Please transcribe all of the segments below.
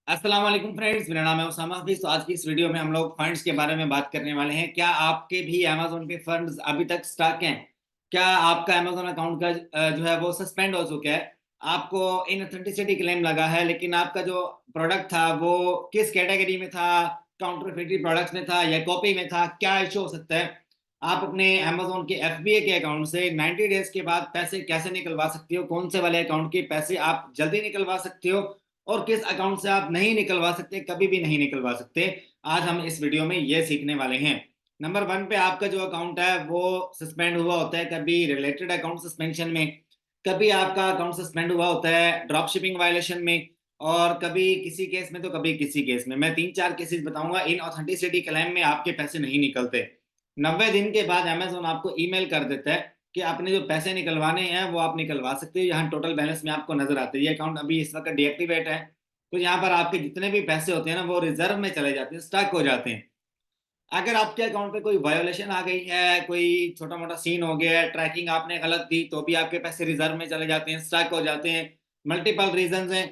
अस्सलाम वालेकुम फ्रेंड्स, मेरा नाम है उसामा हाफिज। तो आज की इस वीडियो में हम लोग फंड्स के बारे में बात करने वाले हैं। क्या आपके भी अमेजोन पे फंड्स अभी तक स्टक हैं? क्या आपका अमेजोन अकाउंट का जो है वो सस्पेंड हो चुका है? आपको इनऑथेंटिसिटी क्लेम लगा है, लेकिन आपका जो प्रोडक्ट था वो किस कैटेगरी में था? काउंटरफेटिव प्रोडक्ट्स में था या कॉपी में था? क्या इशू हो सकता है? आप अपने अमेजोन के एफबीए के अकाउंट से 90 डेज के बाद पैसे कैसे निकलवा सकते हो? कौन से वाले अकाउंट के पैसे आप जल्दी निकलवा सकते हो और किस अकाउंट से आप नहीं निकलवा सकते, कभी भी नहीं निकलवा सकते? आज हम इस वीडियो में ये सीखने वाले हैं। नंबर वन पे आपका जो अकाउंट है वो सस्पेंड हुआ होता है, कभी रिलेटेड अकाउंट सस्पेंशन में, कभी आपका अकाउंट सस्पेंड हुआ होता है ड्रॉप शिपिंग वायलेशन में, और कभी किसी केस में तो कभी किसी केस में। मैं तीन चार केसेस बताऊंगा। इन ऑथेंटिसिटी क्लेम में आपके पैसे नहीं निकलते। 90 दिन के बाद अमेजोन आपको ईमेल कर देता है कि आपने जो पैसे निकलवाने हैं वो आप निकलवा सकते हो। यहाँ टोटल बैलेंस में आपको नजर आता है ये अकाउंट अभी इस वक्त डीएक्टिवेट है। तो यहाँ पर आपके जितने भी पैसे होते हैं ना वो रिजर्व में चले जाते हैं, स्टक हो जाते हैं। अगर आपके अकाउंट पे कोई वायोलेशन आ गई है, कोई छोटा मोटा सीन हो गया है, ट्रैकिंग आपने गलत दी, तो भी आपके पैसे रिजर्व में चले जाते हैं, स्टक हो जाते हैं। मल्टीपल रीजन हैं।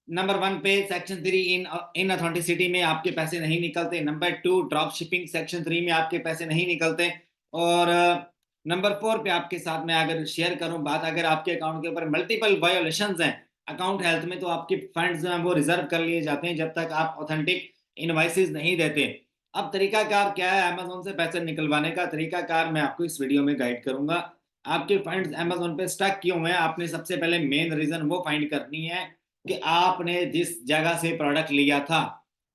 नंबर वन पे सेक्शन 3 इन अथेंटिसिटी में आपके पैसे नहीं निकलते। Number two drop shipping section 3 में आपके पैसे नहीं निकलते। और नंबर 4 पे आपके साथ में अगर शेयर करूं बात, अगर आपके अकाउंट के ऊपर मल्टीपल वायोलेशंस हैं अकाउंट हेल्थ में, तो आपके फंड्स जो हैं वो रिजर्व कर लिए जाते हैं जब तक आप ऑथेंटिक इनवाइसेस नहीं देते। अब तरीकाकार क्या है अमेज़न से पैसे निकलवाने का? तरीकाकार मैं आपको इस वीडियो में गाइड करूंगा। आपके फंड्स अमेज़न पे स्टक क्यों हैं? आपने सबसे पहले मेन रीजन वो फाइंड करनी है कि आपने जिस जगह से प्रोडक्ट लिया था,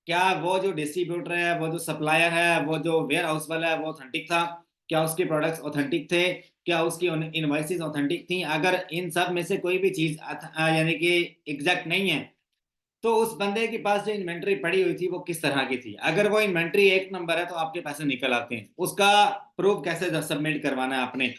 क्या वो जो डिस्ट्रीब्यूटर है, वो जो सप्लायर है, वो जो वेयर हाउस वाला है, वो ऑथेंटिक था? क्या उसके प्रोडक्ट्स ऑथेंटिक थे? क्या उसकी इनवॉइसेस ऑथेंटिक थी? अगर इन सब में से कोई भी चीज यानी कि एग्जैक्ट नहीं है, तो उस बंदे के पास जो इन्वेंट्री पड़ी हुई थी वो किस तरह की थी? अगर वो इन्वेंट्री एक नंबर है तो आपके पैसे निकल आते हैं। उसका प्रूफ कैसे सबमिट करवाना है आपने?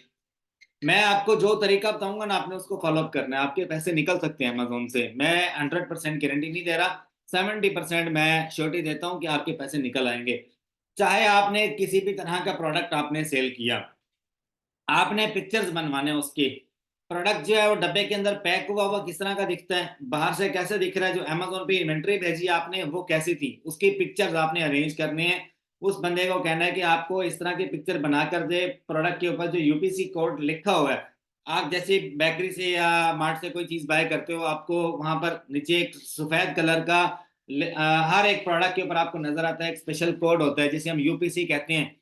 मैं आपको जो तरीका बताऊंगा ना, आपने उसको फॉलो अप करना है, आपके पैसे निकल सकते हैं अमेज़न से। मैं 100% गारंटी नहीं दे रहा, 70% मैं श्योरिटी देता हूं कि आपके पैसे निकल आएंगे। चाहे आपने किसी भी तरह का प्रोडक्ट आपने सेल किया, आपने पिक्चर्स बनवाने उसके, प्रोडक्ट जो है वो डब्बे के अंदर पैक हुआ हुआ किस तरह का दिखता है, बाहर से कैसे दिख रहा है, जो अमेज़न पे इन्वेंट्री भेजी आपने वो कैसी थी, उसकी पिक्चर्स आपने अरेंज करने हैं। उस बंदे को कहना है कि आपको इस तरह की पिक्चर बना कर दे, प्रोडक्ट के ऊपर जो यूपीसी कोड लिखा हुआ है। आप जैसे बेकरी से या मार्ट से कोई चीज बाय करते हो, आपको वहां पर नीचे एक सफेद कलर का हर एक प्रोडक्ट के ऊपर आपको नजर आता है एक स्पेशल कोड होता है जिसे हम यूपीसी कहते हैं।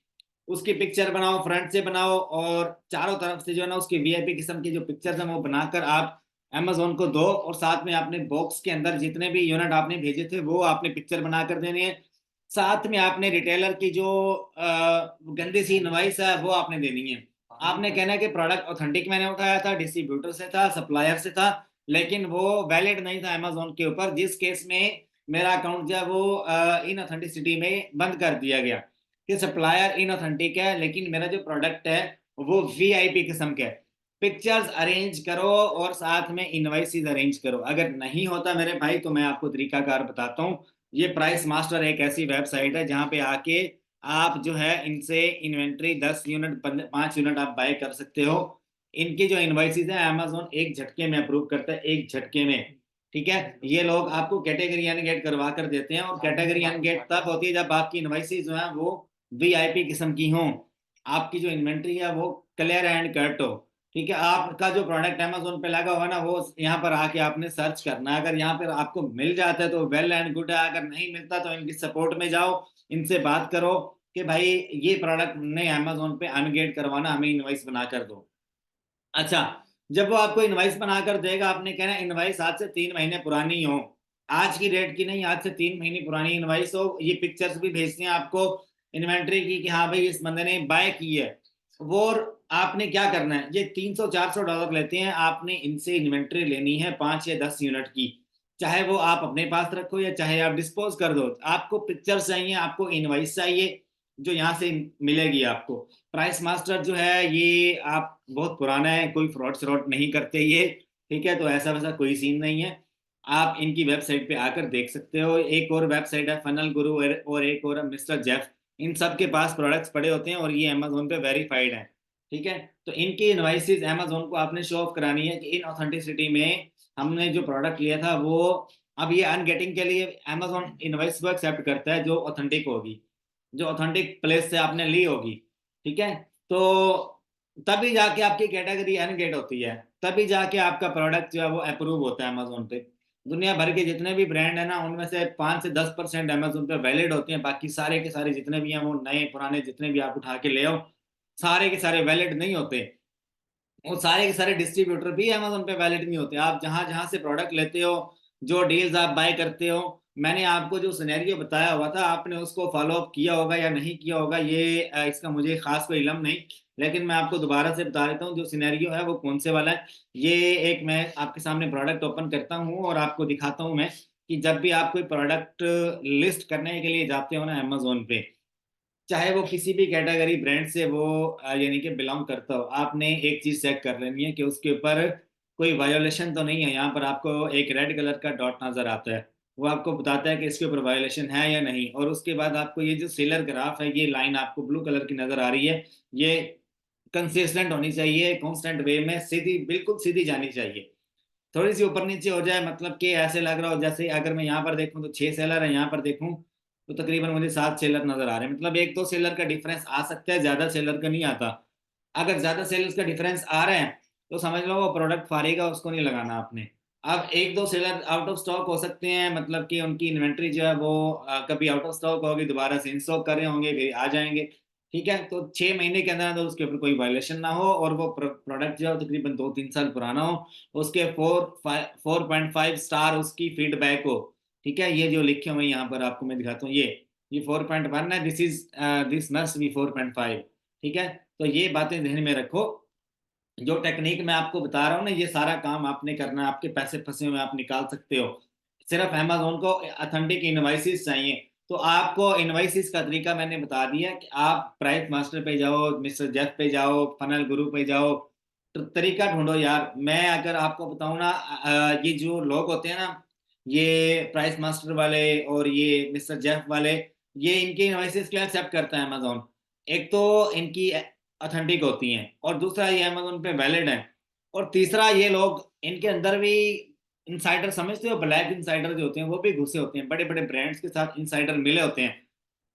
उसकी पिक्चर बनाओ, फ्रंट से बनाओ, और चारों तरफ से जो है ना उसकी वीआईपी किस्म की जो पिक्चर्स हैं वो बनाकर आप अमेज़न को दो। और साथ में आपने बॉक्स के अंदर जितने भी यूनिट आपने भेजे थे वो आपने पिक्चर बनाकर देनी है। साथ में आपने रिटेलर की जो गंदी सी इनवॉइस है वो आपने देनी है। आपने कहना है कि प्रोडक्ट ऑथेंटिक मैंने उठाया था, डिस्ट्रीब्यूटर से था, सप्लायर से था, लेकिन वो वैलिड नहीं था अमेज़न के ऊपर, जिस केस में मेरा अकाउंट जो है वो इन ऑथेंटिसिटी में बंद कर दिया गया कि सप्लायर इनऑथेंटिक है लेकिन मेरा जो प्रोडक्ट है वो वीआईपी किस्म का है। पिक्चर्स अरेंज करो और साथ में इनवाइसेस अरेंज करो। अगर नहीं होता मेरे भाई तो मैं आपको तरीकाकार बताता हूँ। ये प्राइस मास्टर एक ऐसी वेबसाइट है जहाँ पे आके आप जो है इनसे इन्वेंट्री 10 यूनिट 5 यूनिट आप बाय कर सकते हो। इनकी जो इनवाइसेस है अमेजोन एक झटके में अप्रूव करता है, एक झटके में। ठीक है, ये लोग आपको कैटेगरी अनगेट करवा कर देते हैं, और कैटेगरी अनगेट तब होती है जब आपकी इनवाइसेस जो है वो वीआईपी किस्म की हो, आपकी जो इन्वेंट्री है वो क्लियर एंड कट हो। ठीक है, आपका जो प्रोडक्ट अमेजोन पे लगा हुआ ना वो यहाँ पर आके आपने सर्च करना है। अगर यहाँ पर आपको मिल जाता है तो वेल एंड गुड है, अगर नहीं मिलता तो इनकी सपोर्ट में जाओ, इनसे बात करो कि भाई ये प्रोडक्ट ने अमेजोन पे अनगेट करवाना, हमें इनवाइस बना कर दो। अच्छा, जब वो आपको इनवाइस बनाकर देगा, आपने कहना इनवाइस आज से 3 महीने पुरानी हो, आज की डेट की नहीं, आज से 3 महीने पुरानी इनवाइस हो। ये पिक्चर्स भी भेजते हैं आपको इन्वेंट्री की कि हाँ भाई इस बंदे ने बाय की है वो। आपने क्या करना है, ये $300-400 लेते हैं, आपने इनसे इन्वेंट्री लेनी है 5 या 10 यूनिट की। चाहे वो आप अपने पास रखो या चाहे आप डिस्पोज कर दो, आपको पिक्चर्स चाहिए, आपको इनवाइस चाहिए जो यहाँ से मिलेगी आपको। प्राइस मास्टर जो है ये आप बहुत पुराना है, कोई फ्रॉड श्रॉड नहीं करते ये। ठीक है, तो ऐसा वैसा कोई सीन नहीं है। आप इनकी वेबसाइट पे आकर देख सकते हो। एक और वेबसाइट है फनल गुरु, और एक और है मिस्टर जेफ। इन सब के पास प्रोडक्ट्स पड़े होते हैं और ये अमेजोन पे वेरीफाइड है। ठीक है, तो इनकी इनवाइसेस अमेजोन को आपने शो ऑफ करानी है कि इन ऑथेंटिसिटी में हमने जो प्रोडक्ट लिया था वो अब ये अनगेटिंग के लिए अमेजोन इनवॉइस वो एक्सेप्ट करता है जो ऑथेंटिक होगी, जो ऑथेंटिक प्लेस से आपने ली होगी, ठीक है। तो तभी जाके आपकी कैटेगरी अनगेट होती है, तभी जाके आपका प्रोडक्ट जो है वो अप्रूव होता है अमेजोन पे। दुनिया भर के जितने भी ब्रांड है ना, उनमें से 5 से 10% अमेजोन पे वैलिड होते हैं, बाकी सारे के सारे जितने भी हैं वो नए पुराने जितने भी आप उठा के ले आओ, सारे के सारे वैलिड नहीं होते। वो सारे के सारे डिस्ट्रीब्यूटर भी अमेजोन पे वैलिड नहीं होते। आप जहां जहां से प्रोडक्ट लेते हो, जो डील्स आप बाय करते हो, मैंने आपको जो सिनेरियो बताया हुआ था आपने उसको फॉलो अप किया होगा या नहीं किया होगा, ये इसका मुझे खास कोई इल्म नहीं, लेकिन मैं आपको दोबारा से बता देता हूँ जो सिनेरियो है वो कौन से वाला है। ये एक मैं आपके सामने प्रोडक्ट ओपन करता हूँ और आपको दिखाता हूँ मैं कि जब भी आप कोई प्रोडक्ट लिस्ट करने के लिए जाते हो ना अमेजोन पे, चाहे वो किसी भी कैटेगरी ब्रांड से वो यानी कि बिलोंग करता हो, आपने एक चीज चेक कर लेनी है कि उसके ऊपर कोई वायोलेशन तो नहीं है। यहाँ पर आपको एक रेड कलर का डॉट नजर आता है, वो आपको बताता है कि इसके ऊपर वायोलेशन है या नहीं। और उसके बाद आपको ये जो सेलर ग्राफ है, ये लाइन आपको ब्लू कलर की नजर आ रही है, ये कंसिस्टेंट होनी चाहिए, कांस्टेंट वे में सीधी, बिल्कुल सीधी जानी चाहिए। थोड़ी सी ऊपर नीचे हो जाए मतलब कि ऐसे लग रहा हो जैसे अगर मैं यहाँ पर देखूं तो 6 सेलर है, यहाँ पर देखूं तो तकरीबन मुझे 7 सेलर नजर आ रहे हैं, मतलब 1-2 सेलर का डिफरेंस आ सकता है, ज्यादा सेलर का नहीं आता। अगर ज्यादा सेलर्स का डिफरेंस आ रहे हैं तो समझ लो वो प्रोडक्ट फाड़ेगा, उसको नहीं लगाना आपने। अब 1-2 सेलर आउट ऑफ स्टॉक हो सकते हैं, मतलब कि उनकी इन्वेंट्री जो है वो कभी आउट ऑफ स्टॉक होगी, दोबारा से इन स्टॉक कर रहे होंगे, फिर आ जाएंगे, ठीक है। तो 6 महीने के अंदर अंदर उसके ऊपर कोई वायलेशन ना हो और वो प्रोडक्ट जो है वो तकरीबन 2-3 साल पुराना हो, उसके 4.5 स्टार उसकी फीडबैक हो, ठीक है। ये जो लिखे हुए यहाँ पर आपको मैं दिखाता हूँ, ये 4.1 है, दिस मस्ट बी 4.5, ठीक है। तो ये बातें ध्यान में रखो। जो टेक्निक मैं आपको बता रहा हूँ ना, ये सारा काम आपने करना है, आपके पैसे फंसे हुए आप निकाल सकते हो। सिर्फ अमेजोन को ऑथेंटिक इनवाइसिस चाहिए, तो आपको इनवाइसिस का तरीका मैंने बता दिया कि आप प्राइस मास्टर पे जाओ, मिस्टर जेफ पे जाओ, फनल गुरु पे जाओ, तो तरीका ढूंढो यार। मैं अगर आपको बताऊं ना, ये जो लोग होते हैं ना, ये प्राइस मास्टर वाले और ये मिस्टर जेफ वाले, ये इनके इनवाइसिस क्यों एक्सेप्ट करता है अमेजोन? एक तो इनकी ऑथेंटिक होती हैं, और दूसरा ये अमेजोन पे वैलिड है, और तीसरा ये लोग इनके अंदर भी इनसाइडर, समझते हो, ब्लैक इनसाइडर जो होते हैं वो भी घुसे होते हैं, बड़े बड़े ब्रांड्स के साथ इनसाइडर मिले होते हैं,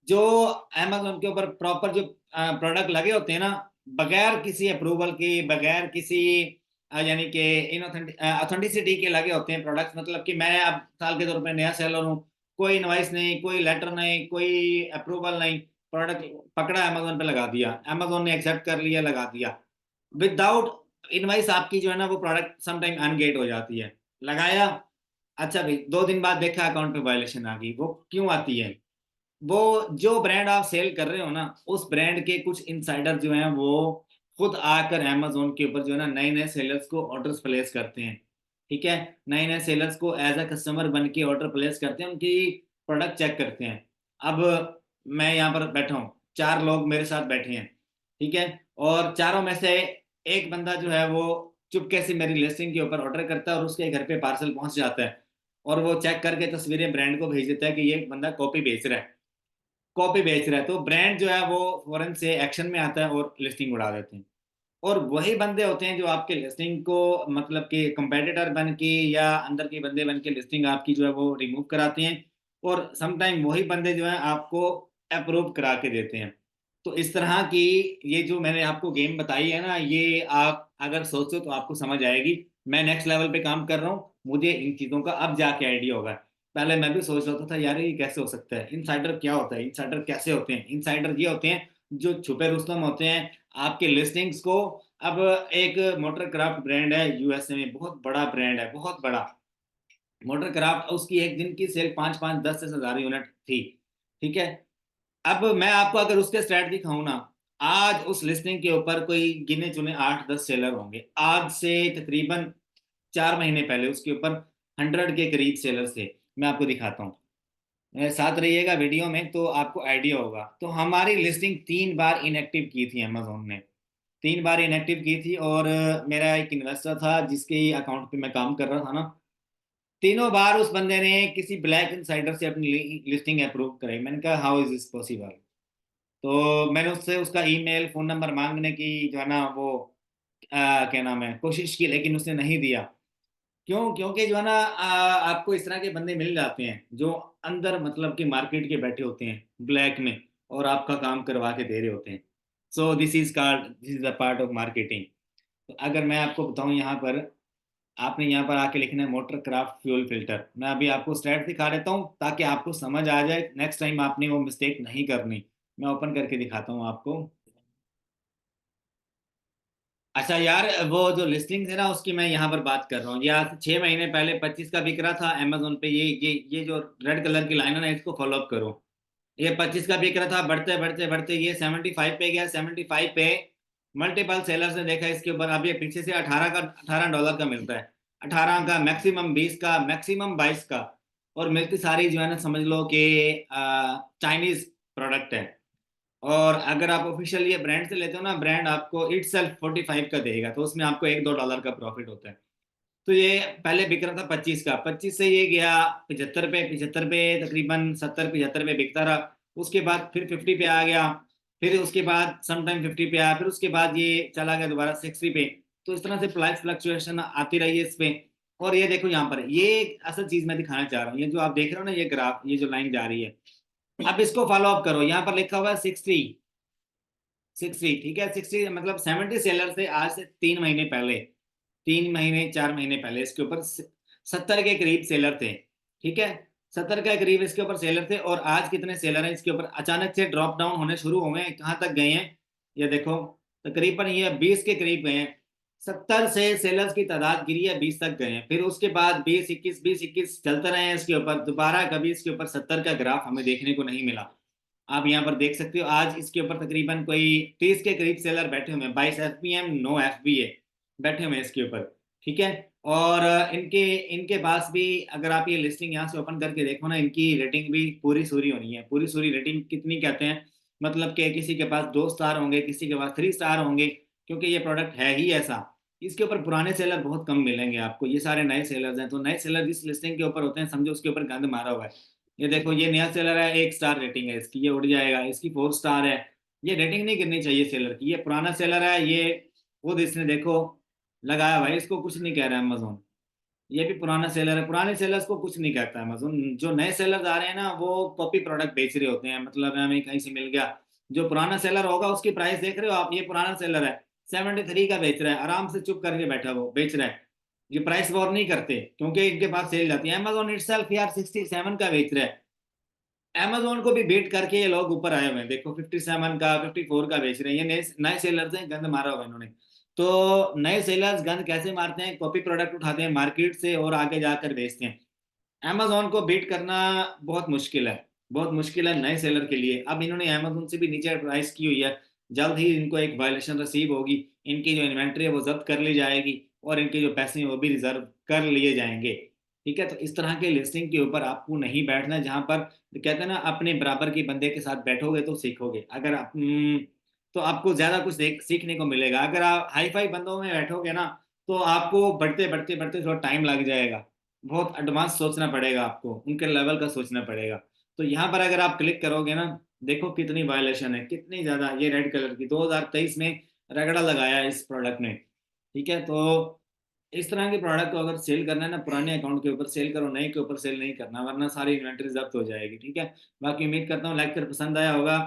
जो अमेजोन के ऊपर प्रॉपर जो प्रोडक्ट लगे होते हैं ना, बगैर किसी अप्रूवल के, बगैर किसी यानी कि इन ऑथेंटिसिटी के लगे होते हैं प्रोडक्ट्स। मतलब कि मैं अब साल के तौर पर नया सेलर हूँ, कोई इनवाइस नहीं, कोई लेटर नहीं, कोई अप्रूवल नहीं, प्रोडक्ट पकड़ा, अमेजोन पे लगा दिया, अमेजोन ने एक्सेप्ट कर लिया, लगा दिया विदाउट इनवाइस। आपकी जो है ना वो प्रोडक्ट समटाइम अनगेट हो जाती है, लगाया, अच्छा भाई 2 दिन बाद देखा अकाउंट पे वायलेशन आ गई। वो क्यों आती है? वो जो ब्रांड आप सेल कर रहे हो ना, उस ब्रांड के कुछ इनसाइडर जो हैं वो खुद आकर अमेजोन के ऊपर जो है ना नए नए सेलर्स को ऑर्डर्स प्लेस करते हैं, ठीक है। नए नए सेलर्स को एज अ कस्टमर बन के ऑर्डर प्लेस करते हैं, उनकी प्रोडक्ट चेक करते हैं। अब मैं यहाँ पर बैठा हूँ, 4 लोग मेरे साथ बैठे हैं, ठीक है, और चारों में से एक बंदा जो है वो चुपके से मेरी लिस्टिंग के ऊपर ऑर्डर करता है और उसके घर पे पार्सल पहुंच जाता है, और वो चेक करके तस्वीरें ब्रांड को भेज देता है कि ये बंदा कॉपी बेच रहा है, कॉपी बेच रहा है। तो ब्रांड जो है वो फौरन से एक्शन में आता है और लिस्टिंग उड़ा देते हैं। और वही बंदे होते हैं जो आपके लिस्टिंग को मतलब कि कंपेटिटर बन के या अंदर के बंदे बन के लिस्टिंग आपकी जो है वो रिमूव कराते हैं, और समटाइम वही बंदे जो है आपको अप्रूव करा के देते हैं। तो इस तरह की ये जो मैंने आपको गेम बताई है ना, ये आप अगर सोचो तो आपको समझ आएगी। मैं नेक्स्ट लेवल पे काम कर रहा हूँ, मुझे इन चीज़ों का अब जाके आइडिया होगा। पहले मैं भी सोच रहा था यार ये कैसे हो सकता है, इनसाइडर क्या होता है, इनसाइडर कैसे होते हैं? इनसाइडर ये होते हैं जो छुपे रुस्तम होते हैं आपके लिस्टिंग्स को। अब एक मोटर क्राफ्ट ब्रांड है यूएसए में, बहुत बड़ा ब्रांड है, बहुत बड़ा मोटर क्राफ्ट, उसकी एक दिन की सेल 5-5 10-10 हज़ार यूनिट थी, ठीक है। अब मैं आपको अगर उसके स्टैट दिखाऊं ना, आज उस लिस्टिंग के ऊपर कोई गिने चुने 8-10 सेलर होंगे, आज से तकरीबन 4 महीने पहले उसके ऊपर 100 के करीब सेलर्स थे। मैं आपको दिखाता हूँ, मेरे साथ रहिएगा वीडियो में तो आपको आइडिया होगा। तो हमारी लिस्टिंग 3 बार इनएक्टिव की थी अमेजोन ने, 3 बार इनएक्टिव की थी, और मेरा एक इन्वेस्टर था जिसके अकाउंट पे मैं काम कर रहा था ना, तीनों बार उस बंदे ने किसी ब्लैक इनसाइडर से अपनी लिस्टिंग अप्रूव कराई। मैंने कहा हाउ इज दिस पॉसिबल? तो मैंने उससे उसका ईमेल फोन नंबर मांगने की जो है ना वो क्या नाम है, कोशिश की, लेकिन उसने नहीं दिया। क्यों? क्योंकि जो है ना आपको इस तरह के बंदे मिल जाते हैं जो अंदर मतलब कि मार्केट के बैठे होते हैं ब्लैक में, और आपका काम करवा के दे रहे होते हैं। So this is the part of marketing. तो अगर मैं आपको बताऊं, यहाँ पर आपने यहाँ पर आके लिखना है मोटर क्राफ्ट फ्यूल फिल्टर। मैं अभी आपको स्लाइड दिखा देता हूँ ताकि आपको समझ आ जाए, नेक्स्ट टाइम आपने वो मिस्टेक नहीं करनी। मैं ओपन करके दिखाता हूँ आपको। अच्छा यार, वो जो लिस्टिंग है ना उसकी मैं यहाँ पर बात कर रहा हूँ। ये आज से 6 महीने पहले 25 का बिक रहा था अमेजोन पे। ये जो रेड कलर की लाइन है ना, इसको फॉलो अप करो। ये 25 का बिक रहा था, बढ़ते बढ़ते बढ़ते ये 75 पे गया। 75 पे मल्टीपल सेलर्स ने देखा इसके ऊपर, अब ये पीछे से 18 का मिलता है। 18 का, मैक्सिमम 20 का, मैक्सिमम 22 का। और मिलती सारी जो है ना, समझ लो कि चाइनीज प्रोडक्ट है। और अगर आप ऑफिशियल ये ब्रांड से लेते हो ना, ब्रांड आपको इट सेल्फ 45 का देगा, तो उसमें आपको $1-2 का प्रॉफिट होता है। तो ये पहले बिक रहा था 25 का, 25 से ये गया 75 पे, 75 पे तकरीबन 70-75 पे बिकता रहा। उसके बाद फिर 50 पे आ गया, फिर उसके बाद समटाइम 50 पे आया, फिर उसके बाद ये चला गया दोबारा 60 पे। तो इस तरह से प्राइस फ्लक्चुएशन आती रही है इस पे। और ये देखो यहाँ पर, ये एक असल चीज मैं दिखाना चाह रहा हूँ। ये जो आप देख रहे हो ना, ये ग्राफ, ये जो लाइन जा रही है, अब इसको फॉलो अप करो। यहाँ पर लिखा हुआ है 60, 60, ठीक है। 60 मतलब 70 सेलर थे आज से 3 महीने पहले, 3 महीने 4 महीने पहले इसके ऊपर 70 के करीब सेलर थे, ठीक है। 70 के करीब इसके ऊपर सेलर थे, और आज कितने सेलर हैं इसके ऊपर? अचानक से ड्रॉप डाउन होने शुरू हो गए। कहाँ तक गए हैं ये देखो, तकरीबन ये 20 के करीब गए हैं। 70 से सेलर्स की तादाद गिरी है, 20 तक गए हैं। फिर उसके बाद 20-21 चलते रहे हैं इसके ऊपर, दोबारा कभी इसके ऊपर 70 का ग्राफ हमें देखने को नहीं मिला। आप यहाँ पर देख सकते हो, आज इसके ऊपर तकरीबन कोई 30 के करीब सेलर बैठे हुए हैं। 22 FPM, नो FBA बैठे हुए हैं इसके ऊपर, ठीक है। और इनके इनके पास भी, अगर आप ये लिस्टिंग यहाँ से ओपन करके देखो ना, इनकी रेटिंग भी पूरी सूरी होनी है। पूरी सूरी रेटिंग कितनी कहते हैं, मतलब कि किसी के पास 2 स्टार होंगे, किसी के पास 3 स्टार होंगे, क्योंकि ये प्रोडक्ट है ही ऐसा। इसके ऊपर पुराने सेलर बहुत कम मिलेंगे आपको, ये सारे नए सेलर्स हैं। तो नए सेलर जिस लिस्टिंग के ऊपर होते हैं, समझो उसके ऊपर गंद मारा हुआ है। ये देखो, ये नया सेलर है, 1 स्टार रेटिंग है इसकी, ये उड़ जाएगा। इसकी 4 स्टार है। ये रेटिंग नहीं गिरनी चाहिए सेलर की। ये पुराना सेलर है, ये खुद इसने देखो लगाया भाई, इसको कुछ नहीं कह रहा है अमेजोन। ये भी पुराना सेलर है, पुराने सेलर्स को कुछ नहीं कहता है अमेजोन। जो नए सेलर आ रहे हैं ना, वो कॉपी प्रोडक्ट बेच रहे होते हैं, मतलब हमें कहीं से मिल गया। जो पुराना सेलर होगा उसकी प्राइस देख रहे हो आप, ये पुराना सेलर है 73 का बेच रहा है, आराम से चुप करके बैठा वो बेच रहा है। ये प्राइस वॉर नहीं करते, क्योंकि इनके पास सेल जाती है। अमेजोन इटसेल्फ यार 67 का बेच रहा है। अमेजोन को भी बीट करके ये लोग ऊपर आए हुए हैं। देखो 57 का, 54 का बेच रहे हैं। ये नए नए सेलर्स हैं, गंद मारा हुआ है इन्होंने। तो नए सेलर्स गंद कैसे मारते हैं? कॉपी प्रोडक्ट उठाते हैं मार्केट से और आगे जाकर बेचते हैं। अमेजोन को बीट करना बहुत मुश्किल है, बहुत मुश्किल है नए सेलर के लिए। अब इन्होंने अमेजोन से भी नीचे प्राइस की हुई है। जल्द ही इनको एक वायलेशन रिसीव होगी, इनकी जो इन्वेंट्री है वो जब्त कर ली जाएगी, और इनके जो पैसे हैं वो भी रिजर्व कर लिए जाएंगे, ठीक है। तो इस तरह के लिस्टिंग के ऊपर आपको नहीं बैठना, जहां पर कहते हैं ना, अपने बराबर के बंदे के साथ बैठोगे तो सीखोगे। अगर आप तो आपको ज्यादा कुछ सीखने को मिलेगा। अगर आप हाई फाई बंदों में बैठोगे ना, तो आपको बढ़ते बढ़ते बढ़ते थोड़ा टाइम लग जाएगा। बहुत एडवांस सोचना पड़ेगा आपको, उनके लेवल का सोचना पड़ेगा। तो यहाँ पर अगर आप क्लिक करोगे ना, देखो कितनी वायलेशन है, कितनी ज्यादा। ये रेड कलर की 2023 में रगड़ा लगाया है इस प्रोडक्ट ने, ठीक है। तो इस तरह के प्रोडक्ट को अगर सेल करना है ना, पुराने अकाउंट के ऊपर सेल करो, नए के ऊपर सेल नहीं करना, वरना सारी इन्वेंटरी जब्त हो जाएगी, ठीक है। बाकी उम्मीद करता हूँ लेक्चर पसंद आया होगा।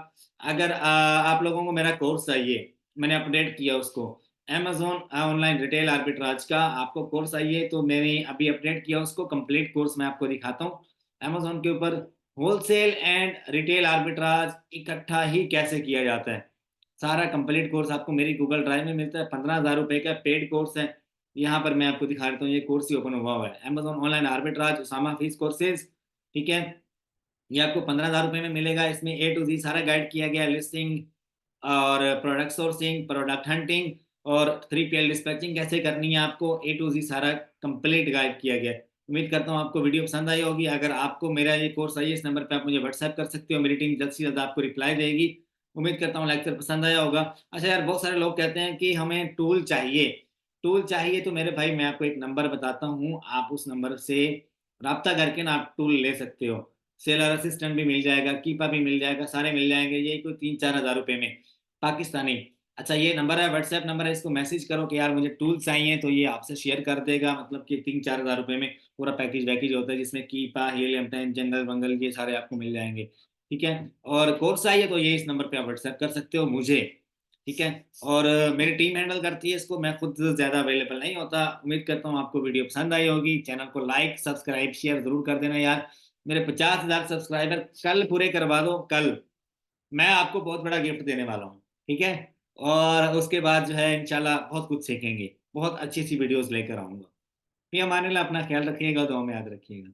अगर आप लोगों को मेरा कोर्स चाहिए, मैंने अपडेट किया उसको, Amazon ऑनलाइन रिटेल आर्बिट्राज का आपको कोर्स चाहिए, तो मैंने अभी अपडेट किया उसको, कंप्लीट कोर्स मैं आपको दिखाता हूँ। Amazon के ऊपर होलसेल एंड रिटेल आर्बिट्राज इकट्ठा ही कैसे किया जाता है, सारा कंप्लीट कोर्स आपको मेरी गूगल ड्राइव में मिलता है। 15,000 रुपए का पेड कोर्स है। यहाँ पर मैं आपको दिखा देता हूँ, ये कोर्स ही ओपन हुआ है, Amazon online arbitrage Usama fees courses, ठीक है। ये आपको 15,000 रुपये में मिलेगा। इसमें A to Z सारा गाइड किया गया, लिस्टिंग और प्रोडक्ट सोर्सिंग, प्रोडक्ट हंटिंग, और 3PL डिस्पैचिंग कैसे करनी है, आपको A to Z सारा कंप्लीट गाइड किया गया है। उम्मीद करता हूँ आपको वीडियो पसंद आई होगी। अगर आपको मेरा ये कोर्स चाहिए, इस नंबर पे आप मुझे व्हाट्सएप कर सकते हो, मेरी टीम जल्द से जल्द आपको रिप्लाई देगी। उम्मीद करता हूँ लेक्चर पसंद आया होगा। अच्छा यार, बहुत सारे लोग कहते हैं कि हमें टूल चाहिए, टूल चाहिए। तो मेरे भाई, मैं आपको एक नंबर बताता हूँ, आप उस नंबर से रब्ता करके ना आप टूल ले सकते हो। सेलर असिस्टेंट भी मिल जाएगा, कीपा भी मिल जाएगा, सारे मिल जाएंगे। ये कोई 3-4 हज़ार रुपए में पाकिस्तानी। अच्छा, ये नंबर है, व्हाट्सएप नंबर है, इसको मैसेज करो कि यार मुझे टूल्स चाहिए, तो ये आपसे शेयर कर देगा। मतलब कि 3-4 हज़ार रुपए में पूरा पैकेज वैकेज होता है, जिसमें कीपा, हीलियम टैंक, जंगल वंगल ये सारे आपको मिल जाएंगे। ठीक है। और कोर्स चाहिए तो ये इस नंबर पे आप व्हाट्सएप कर सकते हो मुझे। ठीक है। और मेरी टीम हैंडल करती है इसको, मैं खुद ज़्यादा अवेलेबल नहीं होता। उम्मीद करता हूँ आपको वीडियो पसंद आई होगी। चैनल को लाइक सब्सक्राइब शेयर जरूर कर देना यार। मेरे 50,000 सब्सक्राइबर कल पूरे करवा दो, कल मैं आपको बहुत बड़ा गिफ्ट देने वाला हूँ। ठीक है। और उसके बाद जो है इंशाल्लाह बहुत कुछ सीखेंगे, बहुत अच्छी अच्छी वीडियोस लेकर आऊंगा। फिर हमारे लिए अपना ख्याल रखिएगा, दुआ में याद रखिएगा।